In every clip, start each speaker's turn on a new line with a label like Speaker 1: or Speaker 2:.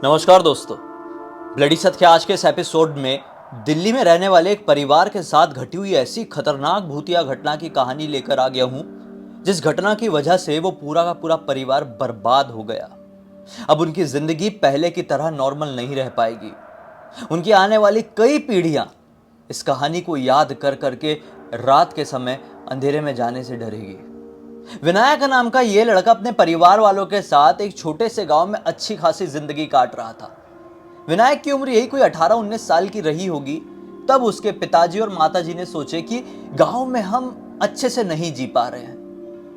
Speaker 1: नमस्कार दोस्तों। ब्लडी सत्य के आज के इस एपिसोड में दिल्ली में रहने वाले एक परिवार के साथ घटी हुई ऐसी खतरनाक भूतिया घटना की कहानी लेकर आ गया हूं, जिस घटना की वजह से वो पूरा का पूरा परिवार बर्बाद हो गया। अब उनकी जिंदगी पहले की तरह नॉर्मल नहीं रह पाएगी। उनकी आने वाली कई पीढ़ियां इस कहानी को याद कर करके रात के समय अंधेरे में जाने से डरेगी। विनायक नाम का यह लड़का अपने परिवार वालों के साथ एक छोटे से गांव में अच्छी खासी जिंदगी काट रहा था। विनायक की उम्र यही कोई 18-19 साल की रही होगी तब उसके पिताजी और माताजी ने सोचे कि गांव में हम अच्छे से नहीं जी पा रहे हैं।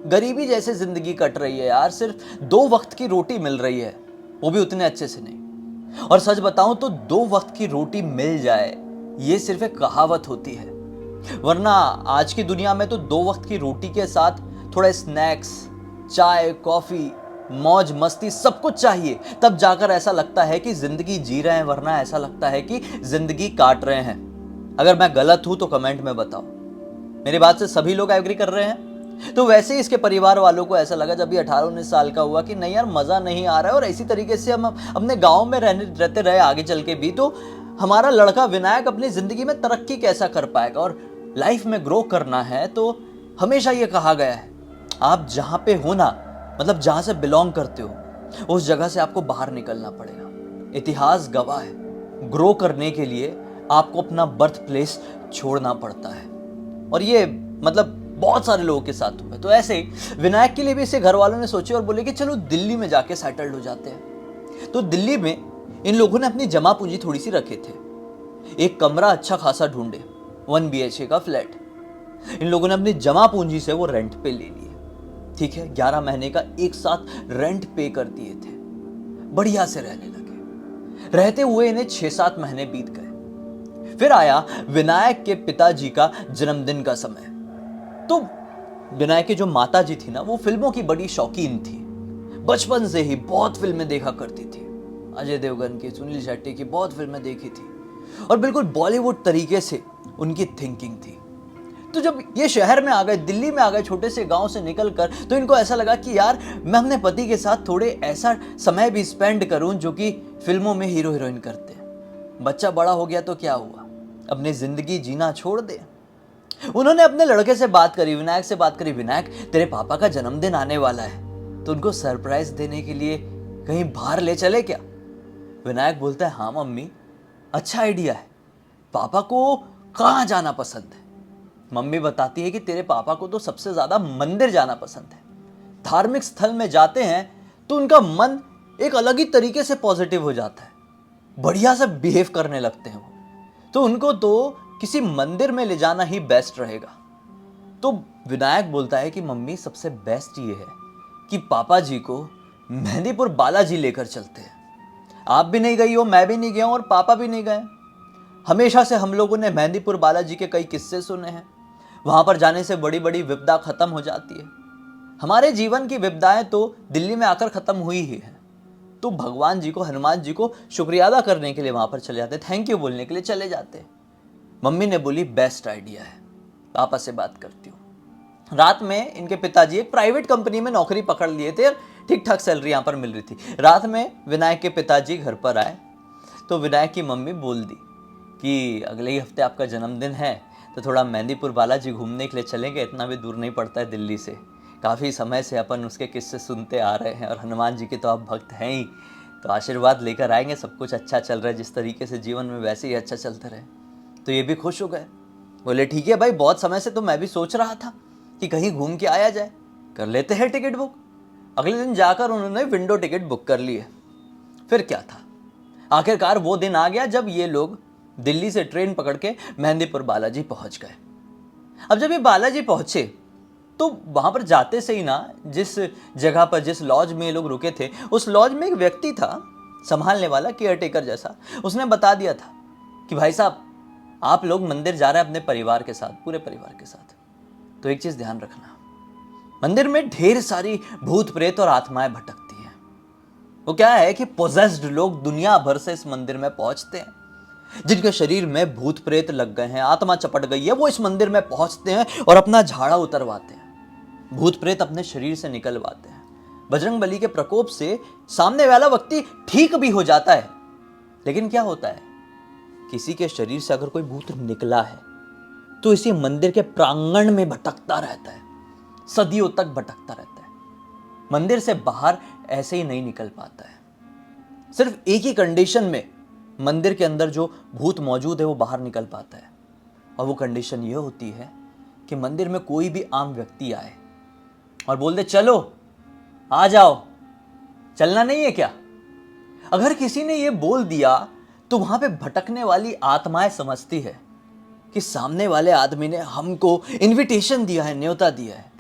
Speaker 1: गरीबी जैसे जिंदगी कट रही है यार, सिर्फ 2 वक्त की रोटी मिल रही है, वो भी उतने अच्छे से नहीं। और सच बताऊं तो 2 वक्त की रोटी मिल जाए ये सिर्फ एक कहावत होती है, वरना आज की दुनिया में तो 2 वक्त की रोटी के साथ थोड़ा स्नैक्स, चाय, कॉफी, मौज मस्ती सब कुछ चाहिए, तब जाकर ऐसा लगता है कि जिंदगी जी रहे हैं, वरना ऐसा लगता है कि जिंदगी काट रहे हैं। अगर मैं गलत हूं तो कमेंट में बताओ। मेरी बात से सभी लोग एग्री कर रहे हैं? तो वैसे ही इसके परिवार वालों को ऐसा लगा जब ये 18-19 साल का हुआ कि नहीं यार, मजा नहीं आ रहा है और इसी तरीके से हम अपने गांव में रहते रहे आगे चल के भी तो हमारा लड़का विनायक अपनी जिंदगी में तरक्की कैसा कर पाएगा। और लाइफ में ग्रो करना है तो हमेशा ये कहा गया है, आप जहां पे हो ना, मतलब जहां से बिलोंग करते हो, उस जगह से आपको बाहर निकलना पड़ेगा। इतिहास गवाह है, ग्रो करने के लिए आपको अपना बर्थ प्लेस छोड़ना पड़ता है। और ये मतलब बहुत सारे लोगों के साथ हुआ है। तो ऐसे ही विनायक के लिए भी इसे घर वालों ने सोचे और बोले कि चलो दिल्ली में जाके सेटल्ड हो जाते हैं। तो दिल्ली में इन लोगों ने अपनी जमा पूंजी थोड़ी सी रखे थे। एक कमरा अच्छा खासा ढूंढे, 1 BHK का फ्लैट। इन लोगों ने अपनी जमा पूंजी से वो रेंट पे ले लिए। ठीक है, 11 महीने का एक साथ रेंट पे कर दिए थे। बढ़िया से रहने लगे। रहते हुए इन्हें 6-7 महीने बीत गए। फिर आया विनायक के पिताजी का जन्मदिन का समय। तो विनायक की जो माताजी थी ना, वो फिल्मों की बड़ी शौकीन थी। बचपन से ही बहुत फिल्में देखा करती थी। अजय देवगन की, सुनील शेट्टी की बहुत फिल्में देखी थी और बिल्कुल बॉलीवुड तरीके से उनकी थिंकिंग थी। तो जब ये शहर में आ गए, दिल्ली में आ गए, छोटे से गांव से निकलकर, तो इनको ऐसा लगा कि यार मैं अपने पति के साथ थोड़े ऐसा समय भी स्पेंड करूं जो कि फिल्मों में हीरो हीरोइन करते हैं। बच्चा बड़ा हो गया तो क्या हुआ, अपनी जिंदगी जीना छोड़ दे। उन्होंने अपने लड़के से बात करी, विनायक से बात करी, विनायक तेरे पापा का जन्मदिन आने वाला है तो उनको सरप्राइज देने के लिए कहीं बाहर ले चले क्या। विनायक बोलता है हाँ मम्मी, अच्छा आइडिया है, पापा को कहाँ जाना पसंद है। मम्मी बताती है कि तेरे पापा को तो सबसे ज्यादा मंदिर जाना पसंद है। धार्मिक स्थल में जाते हैं तो उनका मन एक अलग ही तरीके से पॉजिटिव हो जाता है, बढ़िया से बिहेव करने लगते हैं वो। तो उनको तो किसी मंदिर में ले जाना ही बेस्ट रहेगा। तो विनायक बोलता है कि मम्मी सबसे बेस्ट ये है कि पापा जी को मेहंदीपुर बालाजी लेकर चलते हैं। आप भी नहीं गई हो, मैं भी नहीं गया हूं और पापा भी नहीं गए। हमेशा से हम लोगों ने मेहंदीपुर बालाजी के कई किस्से सुने हैं। वहां पर जाने से बड़ी बड़ी विपदा खत्म हो जाती है। हमारे जीवन की विपदाएं तो दिल्ली में आकर खत्म हुई ही है। तो भगवान जी को, हनुमान जी को शुक्रिया अदा करने के लिए वहां पर चले जाते, थैंक यू बोलने के लिए चले जाते। मम्मी ने बोली बेस्ट आइडिया है, पापा से बात करती हूँ। रात में इनके पिताजी एक प्राइवेट कंपनी में नौकरी पकड़ लिए थे, ठीक ठाक सैलरी यहाँ पर मिल रही थी। रात में विनायक के पिताजी घर पर आए तो विनायक की मम्मी बोल दी कि अगले ही हफ्ते आपका जन्मदिन है तो थोड़ा मेहंदीपुर बालाजी घूमने के लिए चलेंगे, इतना भी दूर नहीं पड़ता है दिल्ली से। काफ़ी समय से अपन उसके किस्से सुनते आ रहे हैं और हनुमान जी के तो आप भक्त हैं ही, तो आशीर्वाद लेकर आएंगे, सब कुछ अच्छा चल रहा है जिस तरीके से जीवन में, वैसे ही अच्छा चलता रहे। तो ये भी खुश हो गए, बोले ठीक है भाई, बहुत समय से तो मैं भी सोच रहा था कि कहीं घूम के आया जाए, कर लेते हैं टिकट बुक। अगले दिन जाकर उन्होंने विंडो टिकट बुक कर लिए। फिर क्या था, आखिरकार वो दिन आ गया जब ये लोग दिल्ली से ट्रेन पकड़ के मेहंदीपुर बालाजी पहुंच गए। अब जब ये बालाजी पहुंचे तो वहां पर जाते से ही ना, जिस जगह पर, जिस लॉज में ये लोग रुके थे, उस लॉज में एक व्यक्ति था संभालने वाला, केयरटेकर जैसा। उसने बता दिया था कि भाई साहब आप लोग मंदिर जा रहे हैं अपने परिवार के साथ, पूरे परिवार के साथ, तो एक चीज ध्यान रखना, मंदिर में ढेर सारी भूत प्रेत और आत्माएं भटकती हैं। वो क्या है कि पोजेस्ड लोग दुनिया भर से इस मंदिर में पहुंचते हैं, जिनके शरीर में भूत प्रेत लग गए हैं, आत्मा चपट गई है, वो इस मंदिर में पहुंचते हैं और अपना झाड़ा उतरवाते हैं, भूत प्रेत अपने शरीर से निकलवाते हैं। बजरंगबली के प्रकोप से सामने वाला व्यक्ति ठीक भी हो जाता है। लेकिन क्या होता है, किसी के शरीर से अगर कोई भूत निकला है तो इसी मंदिर के प्रांगण में भटकता रहता है, सदियों तक भटकता रहता है। मंदिर से बाहर ऐसे ही नहीं निकल पाता है। सिर्फ एक ही कंडीशन में मंदिर के अंदर जो भूत मौजूद है वो बाहर निकल पाता है, और वो कंडीशन ये होती है कि मंदिर में कोई भी आम व्यक्ति आए और बोल दे चलो आ जाओ, चलना नहीं है क्या। अगर किसी ने ये बोल दिया तो वहां पे भटकने वाली आत्माएं समझती है कि सामने वाले आदमी ने हमको इनविटेशन दिया है, न्योता दिया है,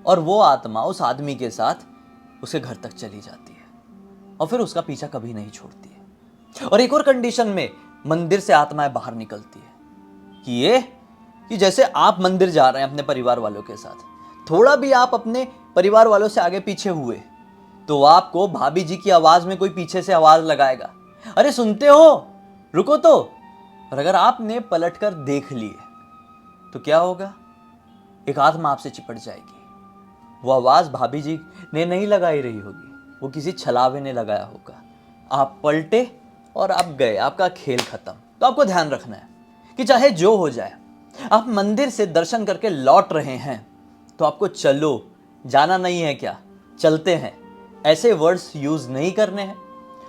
Speaker 1: और वो आत्मा उस आदमी के साथ उसके घर तक चली जाती है और फिर उसका पीछा कभी नहीं छोड़ती है। और एक और कंडीशन में मंदिर से आत्माएं बाहर निकलती है कि जैसे आप मंदिर जा रहे हैं अपने परिवार वालों के साथ, थोड़ा भी आप अपने परिवार वालों से आगे पीछे हुए तो आपको भाभी जी की आवाज में कोई पीछे से आवाज लगाएगा, अरे सुनते हो, रुको तो। और अगर आपने पलटकर देख लिए तो क्या होगा, एक आत्मा आपसे चिपट जाएगी। वो आवाज भाभी जी ने नहीं लगाई रही होगी, वो किसी छलावे ने लगाया होगा। आप पलटे और आप गए, आपका खेल खत्म। तो आपको ध्यान रखना है कि चाहे जो हो जाए, आप मंदिर से दर्शन करके लौट रहे हैं तो आपको चलो, जाना नहीं है क्या, चलते हैं, ऐसे वर्ड्स यूज नहीं करने हैं।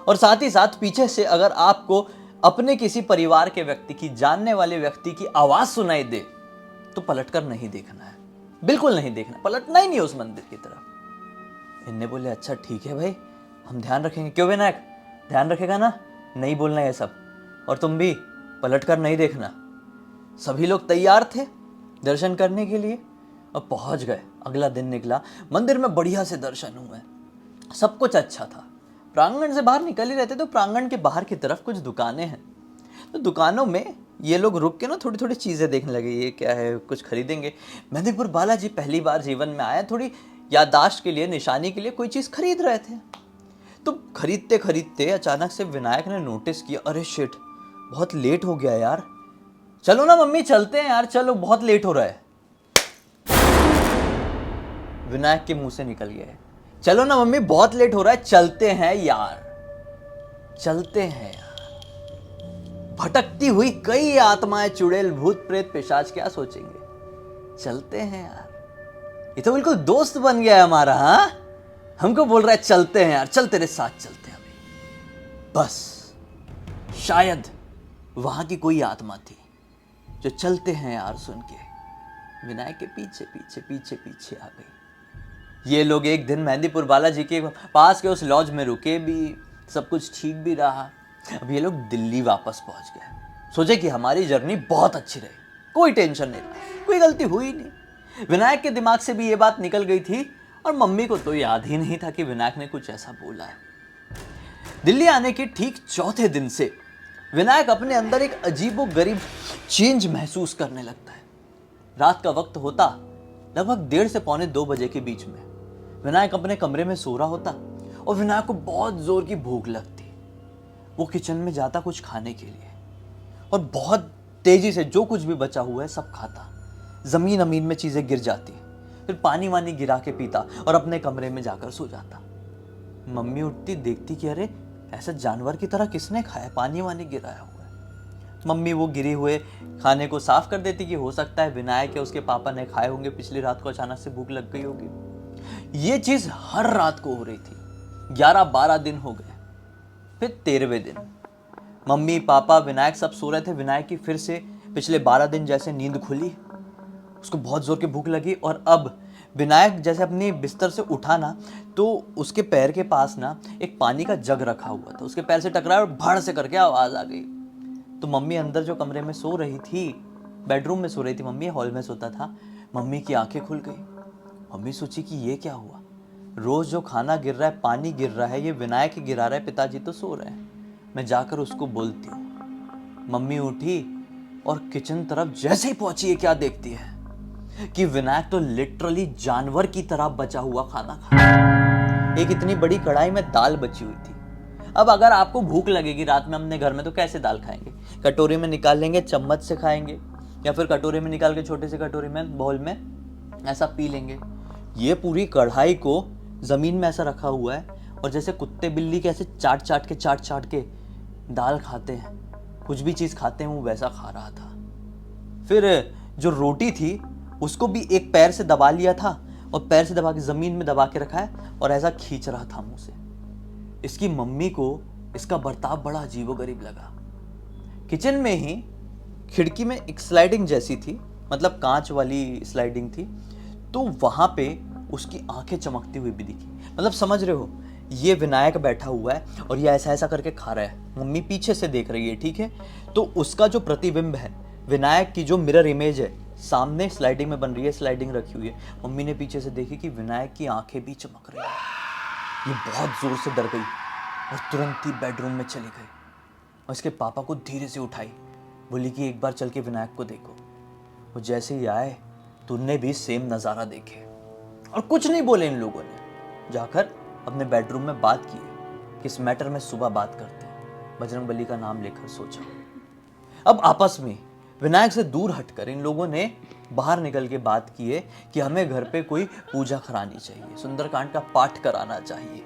Speaker 1: और साथ ही साथ पीछे से अगर आपको अपने किसी परिवार के व्यक्ति की, जानने वाले व्यक्ति की आवाज सुनाई दे तो पलटकर नहीं देखना है, बिल्कुल नहीं देखना, पलटना ही नहीं उस मंदिर की तरफ। इनने बोले अच्छा ठीक है भाई, हम ध्यान रखेंगे। क्यों विनायक, ध्यान रखेगा ना, नहीं बोलना ये सब, और तुम भी पलटकर नहीं देखना। सभी लोग तैयार थे दर्शन करने के लिए और पहुंच गए। अगला दिन निकला, मंदिर में बढ़िया से दर्शन हुए, सब कुछ अच्छा था। प्रांगण से बाहर निकल ही रहते तो प्रांगण के बाहर की तरफ कुछ दुकानें हैं, तो दुकानों में ये लोग रुक के ना थोड़ी थोड़ी चीज़ें देखने लगे, ये क्या है, कुछ खरीदेंगे। मेहंदीपुर बालाजी पहली बार जीवन में आया, थोड़ी याददाश्त के लिए, निशानी के लिए कोई चीज़ खरीद रहे थे। तो खरीदते खरीदते अचानक से विनायक ने नोटिस किया, अरे शिट, बहुत लेट हो गया यार, चलो ना मम्मी चलते हैं यार, चलो बहुत लेट हो रहा है। विनायक के मुंह से निकल गया है, चलो ना मम्मी बहुत लेट हो रहा है, चलते हैं यार, चलते हैं यार। भटकती हुई कई आत्माएं, चुड़ैल, भूत प्रेत, पिशाच क्या सोचेंगे, चलते हैं यार। ये तो बिल्कुल दोस्त बन गया है हमारा। हाँ, हमको बोल रहा है चलते हैं यार, चल तेरे साथ चलते हैं अभी। बस शायद वहां की कोई आत्मा थी जो चलते हैं यार सुन के विनायक के पीछे पीछे पीछे पीछे आ गई। ये लोग एक दिन मेहंदीपुर बालाजी के पास के उस लॉज में रुके भी, सब कुछ ठीक भी रहा। अब ये लोग दिल्ली वापस पहुंच गए, सोचे कि हमारी जर्नी बहुत अच्छी रही, कोई टेंशन नहीं, कोई गलती हुई नहीं। विनायक के दिमाग से भी ये बात निकल गई थी और मम्मी को तो याद ही नहीं था कि विनायक ने कुछ ऐसा बोला है। दिल्ली आने के ठीक चौथे दिन से विनायक अपने अंदर एक अजीबोगरीब चेंज महसूस करने लगता है। रात का वक्त होता, लगभग 1:30 से 1:45 बजे के बीच में विनायक अपने कमरे में सो रहा होता और विनायक को बहुत जोर की भूख लगती। वो किचन में जाता कुछ खाने के लिए और बहुत तेजी से जो कुछ भी बचा हुआ है सब खाता। जमीन अमीन में चीजें गिर जाती, फिर पानी वानी गिरा के पीता और अपने कमरे में जाकर सो जाता। मम्मी उठती, देखती कि अरे ऐसा जानवर की तरह किसने खाया, पानी वानी गिराया हुआ है। मम्मी वो गिरे हुए खाने को साफ कर देती कि हो सकता है विनायक या उसके पापा ने खाए होंगे, पिछली रात को अचानक से भूख लग गई होगी। ये चीज हर रात को हो रही थी। 11-12 दिन हो गए, फिर 13वें दिन मम्मी पापा विनायक सब सो रहे थे। विनायक की फिर से पिछले 12 दिन जैसे नींद खुली, उसको बहुत जोर की भूख लगी और अब विनायक जैसे अपनी बिस्तर से उठा ना तो उसके पैर के पास ना एक पानी का जग रखा हुआ था, उसके पैर से टकराया और भड़ से करके आवाज आ गई। तो मम्मी अंदर जो कमरे में सो रही थी, बेडरूम में सो रही थी मम्मी, हॉल में सोता था। मम्मी की आंखें खुल गई। मम्मी सोची कि ये क्या हुआ, रोज जो खाना गिर रहा है, पानी गिर रहा है, ये विनायक ही गिरा रहा है, पिताजी तो सो रहे हैं, मैं जाकर उसको बोलती हूँ। मम्मी उठी और किचन तरफ जैसे ही पहुंची, क्या देखती है कि विनायक तो लिटरली जानवर की तरह बचा हुआ खाना खा रहा है। एक इतनी बड़ी कढ़ाई में दाल बची हुई थी। अब अगर आपको भूख लगेगी रात में अपने घर में तो कैसे दाल खाएंगे, कटोरी में निकाल लेंगे, चम्मच से खाएंगे, या फिर कटोरी में निकाल के छोटे से कटोरी में, बाउल में ऐसा पी लेंगे। ये पूरी कढ़ाई को जमीन में ऐसा रखा हुआ है और जैसे कुत्ते बिल्ली के ऐसे चाट चाट के दाल खाते हैं, कुछ भी चीज खाते हैं, वो वैसा खा रहा था। फिर जो रोटी थी उसको भी एक पैर से दबा लिया था और पैर से दबा के जमीन में दबा के रखा है और ऐसा खींच रहा था मुंह से। इसकी मम्मी को इसका बर्ताव बड़ा अजीबोगरीब लगा। किचन में ही खिड़की में एक स्लाइडिंग जैसी थी, मतलब कांच वाली स्लाइडिंग थी, तो वहां पे उसकी आंखें चमकती हुई भी दिखी। मतलब समझ रहे हो, ये विनायक बैठा हुआ है और ये ऐसा ऐसा करके खा रहा है, मम्मी पीछे से देख रही है, ठीक है। तो उसका जो प्रतिबिंब है, विनायक की जो मिरर इमेज है, सामने स्लाइडिंग में बन रही है, स्लाइडिंग रखी हुई है। मम्मी ने पीछे से देखी कि विनायक की आंखें भी चमक रही है। ये बहुत जोर से डर गई और तुरंत ही बेडरूम में चली गई और इसके पापा को धीरे से उठाई, बोली कि एक बार चल के विनायक को देखो। वो जैसे ही आए तो उनने भी सेम नज़ारा देखे और कुछ नहीं बोले इन लोगों ने। जाकर अपने बेडरूम में बात की कि इस मैटर में सुबह बात करते हैं। बजरंगबली का नाम लेकर सोचा। अब आपस में विनायक से दूर हटकर इन लोगों ने बाहर निकल के बात की है कि हमें घर पे कोई पूजा करानी चाहिए, सुंदरकांड का पाठ कराना चाहिए,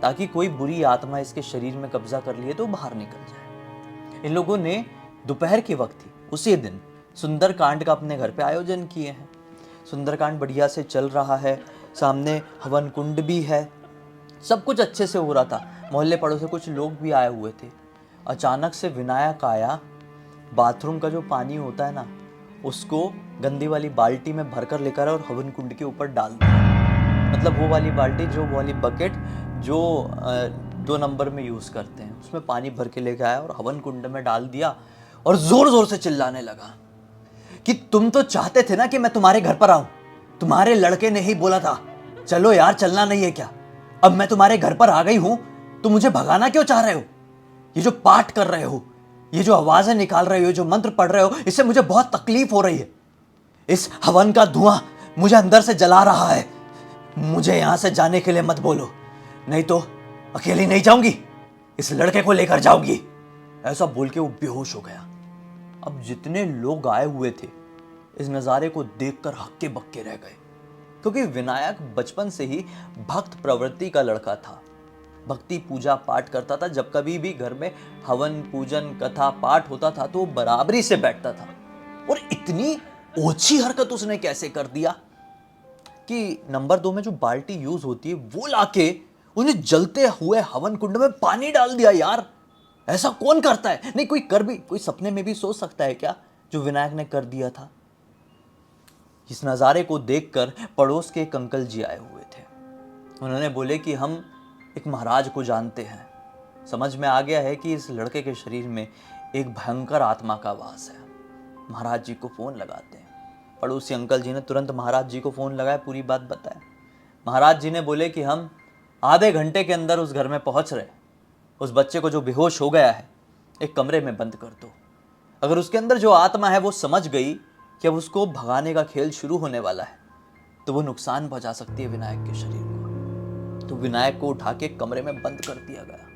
Speaker 1: ताकि कोई बुरी आत्मा इसके शरीर में कब्जा कर लिए तो बाहर निकल जाए। इन लोगों ने दोपहर के वक्त ही उसी दिन सुंदरकांड का अपने घर पे आयोजन किए हैं। सुंदरकांड बढ़िया से चल रहा है, सामने हवन कुंड भी है, सब कुछ अच्छे से हो रहा था। मोहल्ले पड़ोस से कुछ लोग भी आए हुए थे। अचानक से विनायक आया, बाथरूम का जो पानी होता है ना, उसको गंदी वाली बाल्टी में भरकर लेकर और हवन कुंड के ऊपर डाल दिया। मतलब वो वाली बाल्टी, जो वो वाली बकेट जो 2 नंबर में यूज करते हैं, उसमें पानी भर के लेकर आया और हवन कुंड में डाल दिया और जोर जोर से चिल्लाने लगा कि तुम तो चाहते थे ना कि मैं तुम्हारे घर पर आऊं, तुम्हारे लड़के ने ही बोला था चलो यार, चलना नहीं है क्या? अब मैं तुम्हारे घर पर आ गई हूं तो मुझे भगाना क्यों चाह रहे हो? ये जो पाठ कर रहे हो, ये जो आवाजें निकाल रहे हो, जो मंत्र पढ़ रहे हो, इससे मुझे बहुत तकलीफ हो रही है। इस हवन का धुआं मुझे अंदर से जला रहा है। मुझे यहां से जाने के लिए मत बोलो, नहीं तो अकेली नहीं जाऊंगी, इस लड़के को लेकर जाऊंगी। ऐसा बोल के वो बेहोश हो गया। अब जितने लोग आए हुए थे इस नज़ारे को देखकर हक्के बक्के रह गए, क्योंकि विनायक बचपन से ही भक्त प्रवृत्ति का लड़का था। भक्ति पूजा पाठ करता था। जब कभी भी घर में हवन पूजन कथा पाठ होता था तो वो बराबरी से बैठता था। और इतनी ओछी हरकत उसने कैसे कर दिया कि नंबर 2 में जो बाल्टी यूज होती है वो लाके उन्हें जलते हुए हवन कुंड में पानी डाल दिया। यार ऐसा कौन करता है? नहीं, कोई सपने में भी सोच सकता है क्या जो विनायक ने कर दिया था। इस नज़ारे को देखकर पड़ोस के एक अंकल जी आए हुए थे। उन्होंने बोले कि हम एक महाराज को जानते हैं, समझ में आ गया है कि इस लड़के के शरीर में एक भयंकर आत्मा का वास है। महाराज जी को फ़ोन लगाते हैं। पड़ोसी अंकल जी ने तुरंत महाराज जी को फ़ोन लगाया, पूरी बात बताया। महाराज जी ने बोले कि हम आधे घंटे के अंदर उस घर में पहुंच रहे। उस बच्चे को जो बेहोश हो गया है एक कमरे में बंद कर दो। अगर उसके अंदर जो आत्मा है वो समझ गई कि अब उसको भगाने का खेल शुरू होने वाला है तो वो नुकसान पहुंचा सकती है विनायक के शरीर को। तो विनायक को उठा के कमरे में बंद कर दिया गया।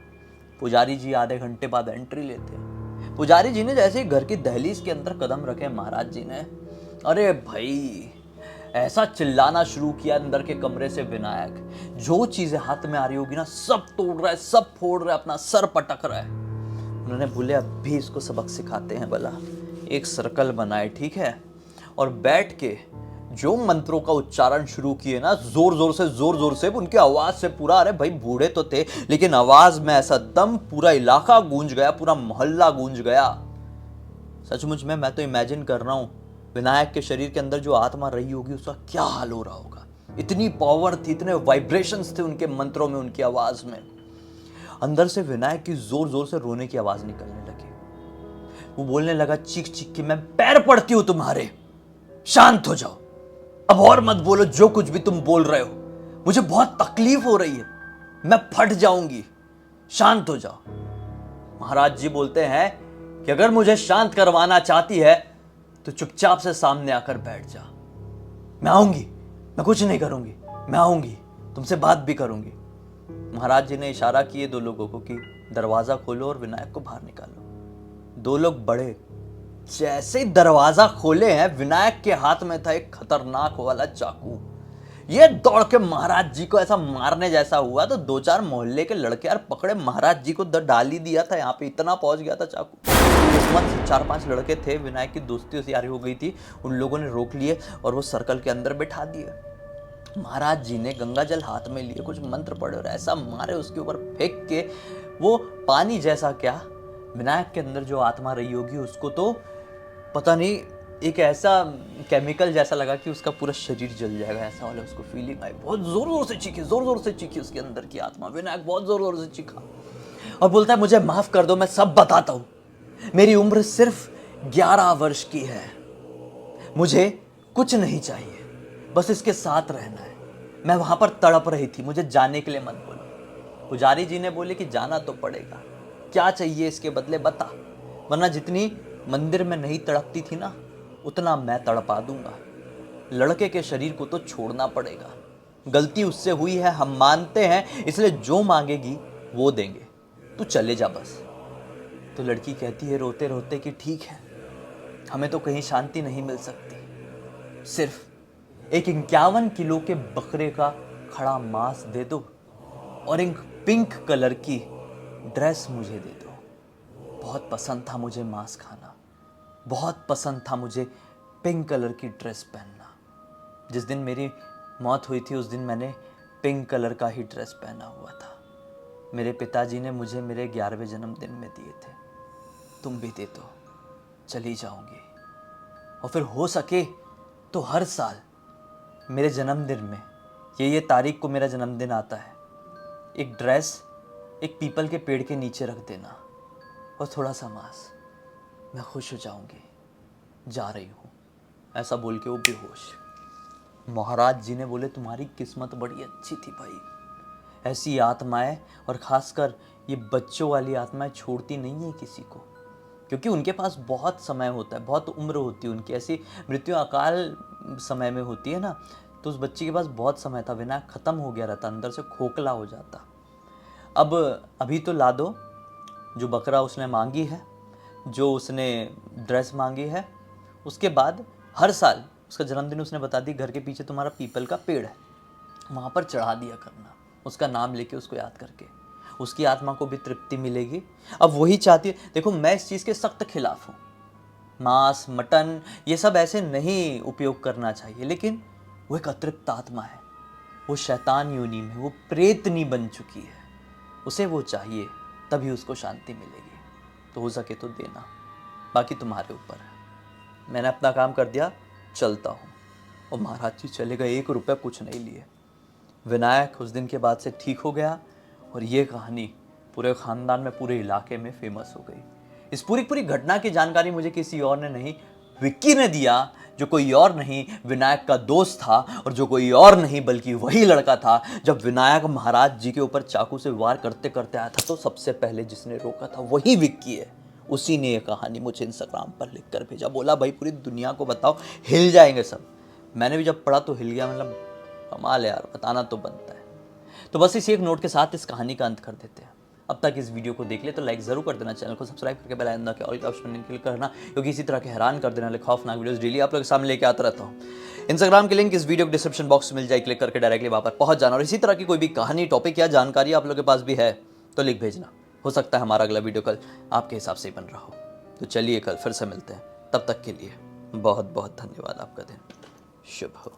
Speaker 1: पुजारी जी आधे घंटे बाद एंट्री लेते हैं। पुजारी जी ने जैसे ही घर की दहलीज के अंदर कदम रखे, महाराज जी ने अरे भाई ऐसा चिल्लाना शुरू किया अंदर के कमरे से। विनायक जो चीजें हाथ में आ रही होगी ना सब तोड़ रहा है, सब फोड़ रहा है, अपना सर पटक रहा है। उन्होंने बोले अब भी इसको सबक सिखाते हैं, भला एक सर्कल बनाए, ठीक है, और बैठ के जो मंत्रों का उच्चारण शुरू किए ना, जोर जोर से उनकी आवाज से पूरा, अरे भाई बूढ़े तो थे लेकिन आवाज में ऐसा दम, पूरा इलाका गूंज गया, पूरा मोहल्ला गूंज गया। सचमुच में मैं तो इमेजिन कर रहा हूं विनायक के शरीर के अंदर जो आत्मा रही होगी उसका क्या हाल हो रहा होगा। इतनी पावर थी, इतने वाइब्रेशंस थे उनके मंत्रों में, उनकी आवाज में। अंदर से विनायक की जोर जोर से रोने की आवाज निकलने लगी। वो बोलने लगा चीख चीख के, मैं पैर पड़ती हूं तुम्हारे, शांत हो जाओ, अब और मत बोलो जो कुछ भी तुम बोल रहे हो, मुझे बहुत तकलीफ हो रही है, मैं फट जाऊंगी, शांत हो जाओ। महाराज जी बोलते हैं कि अगर मुझे शांत करवाना चाहती है तो चुपचाप से सामने आकर बैठ जा, मैं आऊंगी, मैं कुछ नहीं करूंगी, मैं आऊंगी, तुमसे बात भी करूंगी। महाराज जी ने इशारा किए 2 लोगों को कि दरवाजा खोलो और विनायक को बाहर निकालो। 2 लोग बढ़े, जैसे ही दरवाजा खोले हैं विनायक के हाथ में था एक खतरनाक वाला चाकू। ये दौड़ के महाराज जी को ऐसा मारने जैसा हुआ तो 2-4 मोहल्ले के लड़के यार पकड़े, महाराज जी को डाल ही दिया था, यहाँ पे इतना पहुंच गया था चाकू। किस्मत से 4-5 लड़के थे, विनायक की दोस्ती उसी यारी हो गई थी, उन लोगों ने रोक लिए और वो सर्कल के अंदर बैठा दिए। महाराज जी ने गंगा जल हाथ में लिए, कुछ मंत्र पढ़े और ऐसा मारे उसके ऊपर फेंक के, वो पानी जैसा क्या, विनायक के अंदर जो आत्मा रही होगी उसको तो पता नहीं एक ऐसा केमिकल जैसा लगा कि उसका पूरा शरीर जल जाएगा, ऐसा वाला उसको फीलिंग आई। बहुत जोर जोर से चीखी, जोर जोर से चीखी उसके अंदर की आत्मा। विनायक बहुत जोर जोर से चीखा और बोलता है मुझे माफ कर दो, मैं सब बताता हूँ, मेरी उम्र सिर्फ 11 वर्ष की है, मुझे कुछ नहीं चाहिए, बस इसके साथ रहना है। मैं वहां पर तड़प रही थी, मुझे जाने के लिए मत बोलो। पुजारी जी ने बोले कि जाना तो पड़ेगा, क्या चाहिए इसके बदले बता, वरना जितनी मंदिर में नहीं तड़पती थी ना उतना मैं तड़पा दूंगा। लड़के के शरीर को तो छोड़ना पड़ेगा, गलती उससे हुई है, हम मानते हैं, इसलिए जो मांगेगी वो देंगे, तू चले जा बस। तो लड़की कहती है रोते रोते कि ठीक है, हमें तो कहीं शांति नहीं मिल सकती, सिर्फ एक 51 किलो के बकरे का खड़ा मांस दे दो और एक पिंक कलर की ड्रेस मुझे दे दो। बहुत पसंद था मुझे मांस खाना, बहुत पसंद था मुझे पिंक कलर की ड्रेस पहनना। जिस दिन मेरी मौत हुई थी उस दिन मैंने पिंक कलर का ही ड्रेस पहना हुआ था। मेरे पिताजी ने मुझे मेरे 11वें जन्मदिन में दिए थे, तुम भी दे दो, चली जाऊंगी। और फिर हो सके तो हर साल मेरे जन्मदिन में ये तारीख को मेरा जन्मदिन आता है, एक ड्रेस एक पीपल के पेड़ के नीचे रख देना और थोड़ा सा मांस, मैं खुश हो जाऊंगी, जा रही हूँ, ऐसा बोल के वो बेहोश। महाराज जी ने बोले तुम्हारी किस्मत बड़ी अच्छी थी भाई, ऐसी आत्माएं, और खासकर ये बच्चों वाली आत्माएं छोड़ती नहीं है किसी को, क्योंकि उनके पास बहुत समय होता है, बहुत उम्र होती है उनकी, ऐसी मृत्यु अकाल समय में होती है ना। तो उस बच्ची के पास बहुत समय था, विनायक खत्म हो गया रहता, अंदर से खोखला हो जाता। अब अभी तो ला दो जो बकरा उसने मांगी है, जो उसने ड्रेस मांगी है, उसके बाद हर साल उसका जन्मदिन उसने बता दी, घर के पीछे तुम्हारा पीपल का पेड़ है, वहाँ पर चढ़ा दिया करना, उसका नाम लेके उसको याद करके, उसकी आत्मा को भी तृप्ति मिलेगी। अब वही चाहती है, देखो मैं इस चीज़ के सख्त खिलाफ हूँ, मांस मटन ये सब ऐसे नहीं उपयोग करना चाहिए, लेकिन वो एक अतृप्त आत्मा है, वो शैतान योनि में, वो प्रेतनी बन चुकी है, उसे वो चाहिए, तभी उसको शांति मिलेगी। तो हो सके तो देना, बाकी तुम्हारे ऊपर है। मैंने अपना काम कर दिया, चलता हूँ। और महाराज जी चले गए, 1 रुपया कुछ नहीं लिए। विनायक उस दिन के बाद से ठीक हो गया और ये कहानी पूरे ख़ानदान में, पूरे इलाके में फेमस हो गई। इस पूरी घटना की जानकारी मुझे किसी और ने नहीं, विक्की ने दिया, जो कोई और नहीं विनायक का दोस्त था, और जो कोई और नहीं बल्कि वही लड़का था जब विनायक महाराज जी के ऊपर चाकू से वार करते करते आया था तो सबसे पहले जिसने रोका था वही विक्की है। उसी ने ये कहानी मुझे इंस्टाग्राम पर लिख कर भेजा, बोला भाई पूरी दुनिया को बताओ, हिल जाएंगे सब। मैंने भी जब पढ़ा तो हिल गया, मतलब कमाल है यार, बताना तो बनता है। तो बस इसी एक नोट के साथ इस कहानी का अंत कर देते हैं। अब तक इस वीडियो को देख ले तो लाइक जरूर कर देना, चैनल को सब्सक्राइब करके बेल आइकन के ऑल के ऑप्शन क्लिक करना, क्योंकि इसी तरह के हैरान कर देने वाले खौफनाक वीडियोस डेली आप लोगों के सामने लेके आता रहता हूँ। इंस्टाग्राम की लिंक इस वीडियो के डिस्क्रिप्शन बॉक्स में मिल जाए, क्लिक करके डायरेक्टली वहाँ पर पहुँच जाना। और इसी तरह की कोई भी कहानी, टॉपिक या जानकारी आप लोगों के पास भी है तो लिख भेजना, हो सकता है हमारा अगला वीडियो कल आपके हिसाब से ही बन रहा हो। तो चलिए कल फिर से मिलते हैं, तब तक के लिए बहुत बहुत धन्यवाद। आपका दिन शुभ हो।